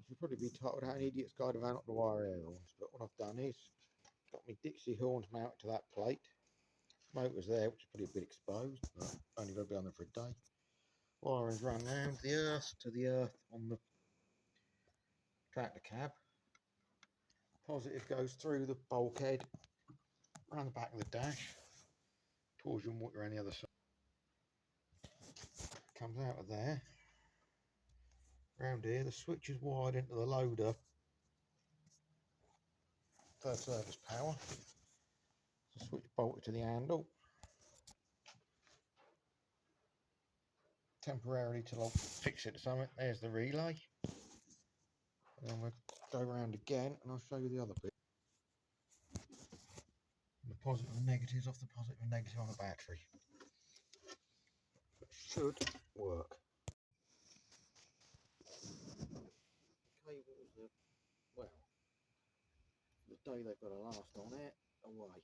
You'll probably be told how an idiot's guide around up the wire air horns, but what I've done is got my Dixie horns mounted to that plate. Motor's there, which is probably a bit exposed, but only going to be on there for a day. Wiring's run round the earth to the earth on the tractor cab. Positive goes through the bulkhead, around the back of the dash, towards your motor on the other side. Comes out of there. Round here, the switch is wired into the loader. Third service power. The switch bolted to the handle. Temporarily till I'll fix it to something. There's the relay. And then we'll go around again and I'll show you the other bit. The positive and negatives off the positive and negative on the battery. It should work. Cables are, well, the day they've got to last on it, away.